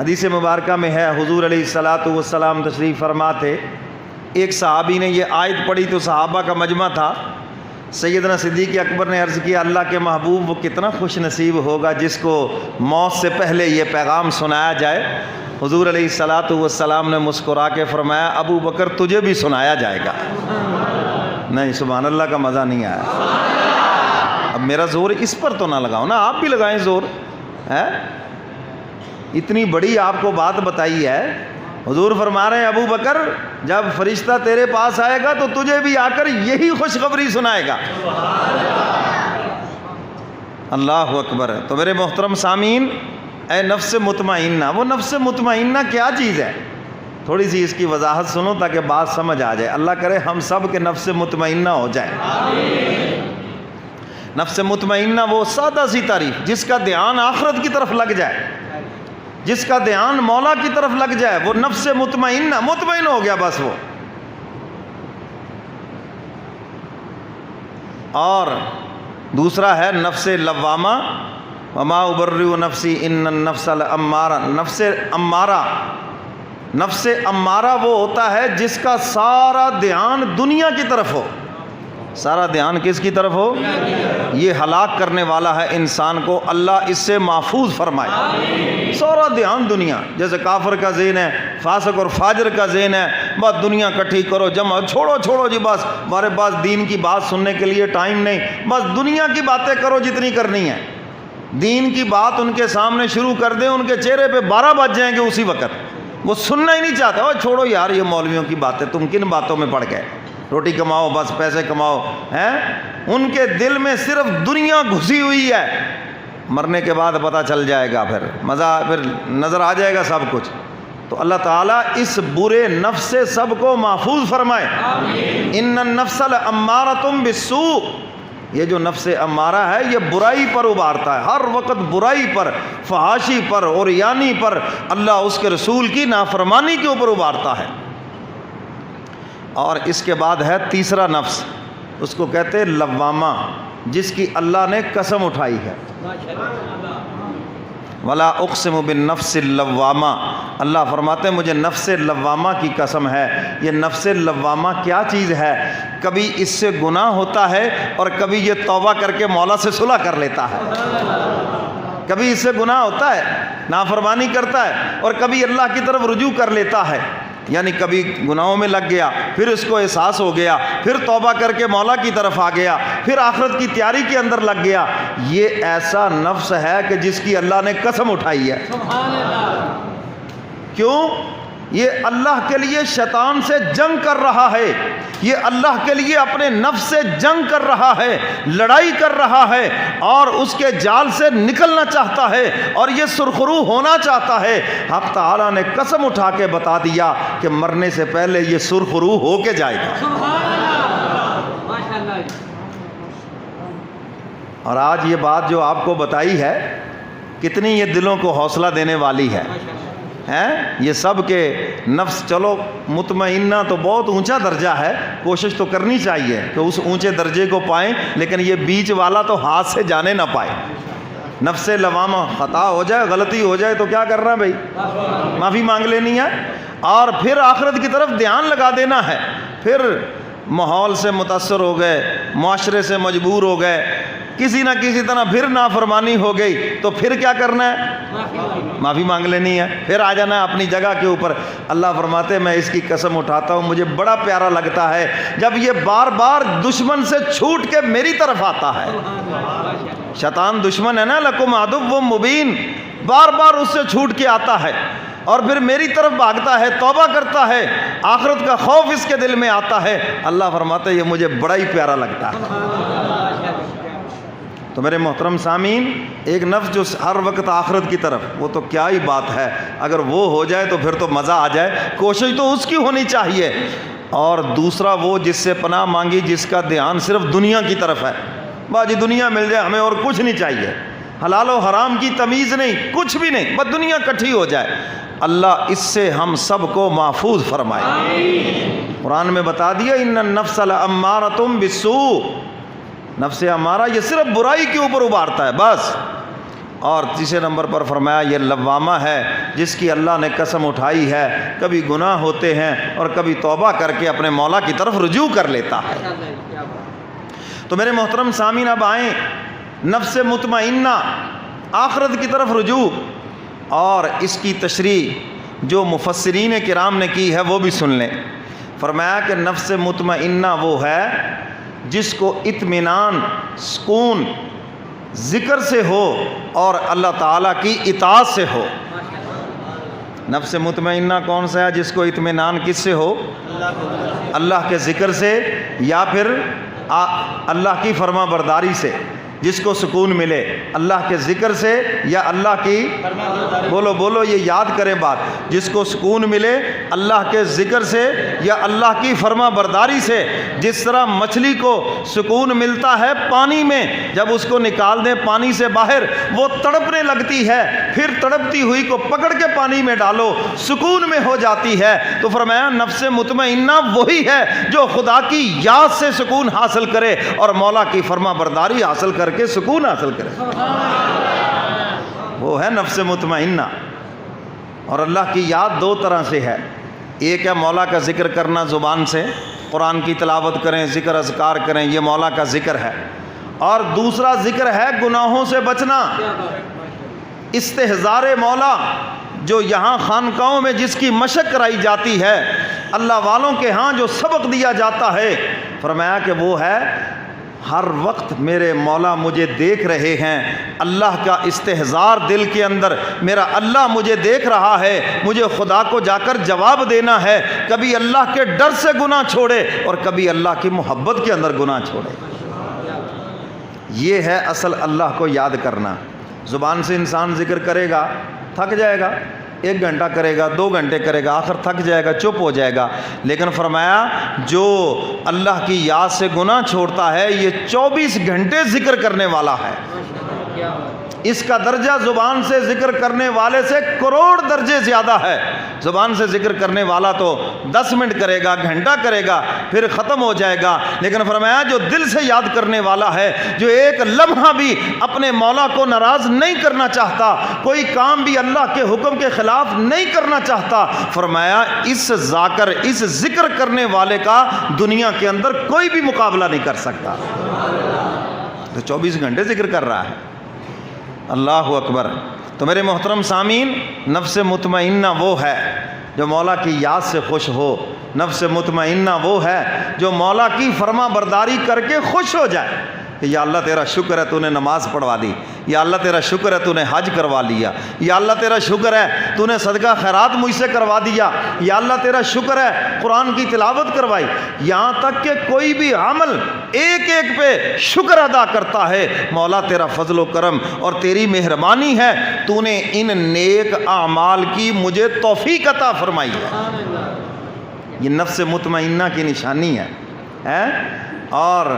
حدیث مبارکہ میں ہے حضور علیہ الصلاۃ والسلام تشریف فرما تھے، ایک صحابی نے یہ آیت پڑھی تو صحابہ کا مجمع تھا، سیدنا صدیق اکبر نے عرض کیا اللہ کے محبوب وہ کتنا خوش نصیب ہوگا جس کو موت سے پہلے یہ پیغام سنایا جائے۔ حضور علیہ الصلاۃ والسلام نے مسکرا کے فرمایا ابو بکر تجھے بھی سنایا جائے گا۔ نہیں، سبحان اللہ کا مزہ نہیں آیا۔ اب میرا زور اس پر تو نہ لگاؤ نا، آپ بھی لگائیں زور ہے۔ اتنی بڑی آپ کو بات بتائی ہے، حضور فرما رہے ہیں ابو بکر جب فرشتہ تیرے پاس آئے گا تو تجھے بھی آ کر یہی خوشخبری سنائے گا۔ اللہ اکبر۔ تو میرے محترم سامعین، اے نفس مطمئنہ، وہ نفس مطمئنہ کیا چیز ہے؟ تھوڑی سی اس کی وضاحت سنو تاکہ بات سمجھ آ جائے۔ اللہ کرے ہم سب کے نفس مطمئنہ ہو جائے۔ نفس مطمئنہ وہ سادہ سی تعریف، جس کا دھیان آخرت کی طرف لگ جائے، جس کا دھیان مولا کی طرف لگ جائے، وہ نفس مطمئنہ، مطمئن ہو گیا بس وہ۔ اور دوسرا ہے نفس لوامہ، وما ابرئ نفسی ان النفس لامارہ۔ نفس امارہ وہ ہوتا ہے جس کا سارا دھیان دنیا کی طرف ہو۔ سارا دھیان کس کی طرف ہو؟ یہ ہلاک کرنے والا ہے انسان کو، اللہ اس سے محفوظ فرمائے۔ سارا دھیان دنیا، جیسے کافر کا ذہن ہے، فاسق اور فاجر کا ذہن ہے، بس دنیا کٹھی کرو، جمع، چھوڑو جی، بس ہمارے پاس دین کی بات سننے کے لیے ٹائم نہیں، بس دنیا کی باتیں کرو جتنی کرنی ہے۔ دین کی بات ان کے سامنے شروع کر دیں، ان کے چہرے پہ 12 بج جائیں گے اسی وقت، وہ سننا ہی نہیں چاہتے۔ اور چھوڑو یار یہ مولویوں کی باتیں، تم کن باتوں میں پڑ گئے، روٹی کماؤ بس، پیسے کماؤ ہیں۔ ان کے دل میں صرف دنیا گھسی ہوئی ہے، مرنے کے بعد پتہ چل جائے گا، پھر مزہ، پھر نظر آ جائے گا سب کچھ۔ تو اللہ تعالیٰ اس برے نفس سے سب کو محفوظ فرمائے۔ ان النفس لامارۃ بالسوء، یہ جو نفس امارہ ہے یہ برائی پر ابھارتا ہے، ہر وقت برائی پر، فحاشی پر، عریانی پر، اللہ اس کے رسول کی نافرمانی کے اوپر ابھارتا ہے۔ اور اس کے بعد ہے تیسرا نفس، اس کو کہتے ہیں لوامہ، جس کی اللہ نے قسم اٹھائی ہے۔ ولا اقسم بالنفس اللوامہ، اللہ فرماتے ہیں مجھے نفس لوامہ کی قسم ہے۔ یہ نفس لوامہ کیا چیز ہے؟ کبھی اس سے گناہ ہوتا ہے اور کبھی یہ توبہ کر کے مولا سے صلح کر لیتا ہے۔ کبھی اس سے گناہ ہوتا ہے، نافرمانی کرتا ہے، اور کبھی اللہ کی طرف رجوع کر لیتا ہے، یعنی کبھی گناہوں میں لگ گیا، پھر اس کو احساس ہو گیا، پھر توبہ کر کے مولا کی طرف آ گیا، پھر آخرت کی تیاری کے اندر لگ گیا۔ یہ ایسا نفس ہے کہ جس کی اللہ نے قسم اٹھائی ہے۔ کیوں؟ یہ اللہ کے لیے شیطان سے جنگ کر رہا ہے، یہ اللہ کے لیے اپنے نفس سے جنگ کر رہا ہے، لڑائی کر رہا ہے، اور اس کے جال سے نکلنا چاہتا ہے، اور یہ سرخرو ہونا چاہتا ہے۔ حق تعالیٰ نے قسم اٹھا کے بتا دیا کہ مرنے سے پہلے یہ سرخرو ہو کے جائے گا۔ اور آج یہ بات جو آپ کو بتائی ہے کتنی یہ دلوں کو حوصلہ دینے والی ہے۔ یہ سب کے نفس، چلو مطمئنہ تو بہت اونچا درجہ ہے، کوشش تو کرنی چاہیے کہ اس اونچے درجے کو پائیں، لیکن یہ بیچ والا تو ہاتھ سے جانے نہ پائے۔ نفس لوامہ، خطا ہو جائے، غلطی ہو جائے تو کیا کرنا بھائی؟ معافی مانگ لینی ہے، اور پھر آخرت کی طرف دھیان لگا دینا ہے۔ پھر ماحول سے متاثر ہو گئے، معاشرے سے مجبور ہو گئے، کسی نہ کسی طرح پھر نافرمانی ہو گئی، تو پھر کیا کرنا ہے؟ معافی مانگ لینی ہے، پھر آ جانا ہے اپنی جگہ کے اوپر۔ اللہ فرماتے ہیں میں اس کی قسم اٹھاتا ہوں، مجھے بڑا پیارا لگتا ہے جب یہ بار بار دشمن سے چھوٹ کے میری طرف آتا ہے۔ شیطان دشمن ہے نا، لکم عدو مبین، بار بار اس سے چھوٹ کے آتا ہے اور پھر میری طرف بھاگتا ہے، توبہ کرتا ہے، آخرت کا خوف اس کے دل میں آتا ہے۔ اللہ فرماتے ہیں یہ مجھے بڑا ہی پیارا لگتا ہے۔ تو میرے محترم سامعین، ایک نفس جو ہر وقت آخرت کی طرف، وہ تو کیا ہی بات ہے، اگر وہ ہو جائے تو پھر تو مزہ آ جائے، کوشش تو اس کی ہونی چاہیے۔ اور دوسرا وہ جس سے پناہ مانگی جس کا دھیان صرف دنیا کی طرف ہے، باجی دنیا مل جائے ہمیں اور کچھ نہیں چاہیے، حلال و حرام کی تمیز نہیں، کچھ بھی نہیں، بس دنیا کٹھی ہو جائے۔ اللہ اس سے ہم سب کو محفوظ فرمائے۔ قرآن میں بتا دیا ان النفس لامارۃ بالسوء، نفس امارہ یہ صرف برائی کے اوپر ابھارتا ہے بس۔ اور تیسرے نمبر پر فرمایا یہ لوامہ ہے جس کی اللہ نے قسم اٹھائی ہے کبھی گناہ ہوتے ہیں اور کبھی توبہ کر کے اپنے مولا کی طرف رجوع کر لیتا ہے۔ تو میرے محترم سامعین، اب آئیں نفس مطمئنہ، آخرت کی طرف رجوع، اور اس کی تشریح جو مفسرین کرام نے کی ہے وہ بھی سن لیں۔ فرمایا کہ نفس مطمئنہ وہ ہے جس کو اطمینان، سکون ذکر سے ہو اور اللہ تعالیٰ کی اطاعت سے ہو۔ نفس مطمئنہ کون سا ہے؟ جس کو اطمینان کس سے ہو؟ اللہ کے ذکر سے یا پھر اللہ کی فرما برداری سے۔ جس کو سکون ملے اللہ کے ذکر سے یا اللہ کی بولو یہ یاد کریں بات، جس کو سکون ملے اللہ کے ذکر سے یا اللہ کی فرما برداری سے۔ جس طرح مچھلی کو سکون ملتا ہے پانی میں، جب اس کو نکال دیں پانی سے باہر وہ تڑپنے لگتی ہے، پھر تڑپتی ہوئی کو پکڑ کے پانی میں ڈالو سکون میں ہو جاتی ہے۔ تو فرمایا نفس مطمئنہ وہی ہے جو خدا کی یاد سے سکون حاصل کرے اور مولا کی فرما برداری حاصل کر کے سکون حاصل کرے، وہ ہے نفس مطمئنہ۔ اور اللہ کی یاد دو طرح سے ہے، ایک ہے مولا کا ذکر کرنا زبان سے، قرآن کی تلاوت کریں، ذکر اذکار کریں، یہ مولا کا ذکر ہے، اور دوسرا ذکر ہے گناہوں سے بچنا، استحضار مولا، جو یہاں خانقاہوں میں جس کی مشق کرائی جاتی ہے، اللہ والوں کے ہاں جو سبق دیا جاتا ہے، فرمایا کہ وہ ہے ہر وقت میرے مولا مجھے دیکھ رہے ہیں، اللہ کا استحضار دل کے اندر، میرا اللہ مجھے دیکھ رہا ہے، مجھے خدا کو جا کر جواب دینا ہے۔ کبھی اللہ کے ڈر سے گناہ چھوڑے اور کبھی اللہ کی محبت کے اندر گناہ چھوڑے۔ یہ ہے اصل اللہ کو یاد کرنا۔ زبان سے انسان ذکر کرے گا تھک جائے گا، 1 گھنٹہ کرے گا، 2 گھنٹے کرے گا، آخر تھک جائے گا، چپ ہو جائے گا۔ لیکن فرمایا جو اللہ کی یاد سے گناہ چھوڑتا ہے یہ 24 گھنٹے ذکر کرنے والا ہے۔ اس کا درجہ زبان سے ذکر کرنے والے سے کروڑ درجے زیادہ ہے۔ زبان سے ذکر کرنے والا تو 10 منٹ کرے گا، گھنٹہ کرے گا، پھر ختم ہو جائے گا۔ لیکن فرمایا جو دل سے یاد کرنے والا ہے، جو ایک لمحہ بھی اپنے مولا کو ناراض نہیں کرنا چاہتا، کوئی کام بھی اللہ کے حکم کے خلاف نہیں کرنا چاہتا، فرمایا اس ذاکر، اس ذکر کرنے والے کا دنیا کے اندر کوئی بھی مقابلہ نہیں کر سکتا۔ تو 24 گھنٹے ذکر کر رہا ہے۔ اللہ اکبر۔ تو میرے محترم سامعین، نفس مطمئنہ وہ ہے جو مولا کی یاد سے خوش ہو، نفس مطمئنہ وہ ہے جو مولا کی فرما برداری کر کے خوش ہو جائے کہ یا اللہ تیرا شکر ہے تو نے نماز پڑھوا دی، یا اللہ تیرا شکر ہے تو نے حج کروا لیا، یا اللہ تیرا شکر ہے تو نے صدقہ خیرات مجھ سے کروا دیا، یا اللہ تیرا شکر ہے قرآن کی تلاوت کروائی۔ یہاں تک کہ کوئی بھی عمل ایک ایک پہ شکر ادا کرتا ہے، مولا تیرا فضل و کرم اور تیری مہربانی ہے، تو نے ان نیک اعمال کی مجھے توفیق عطا فرمائی ہے۔ یہ نفس مطمئنہ کی نشانی ہے۔ اور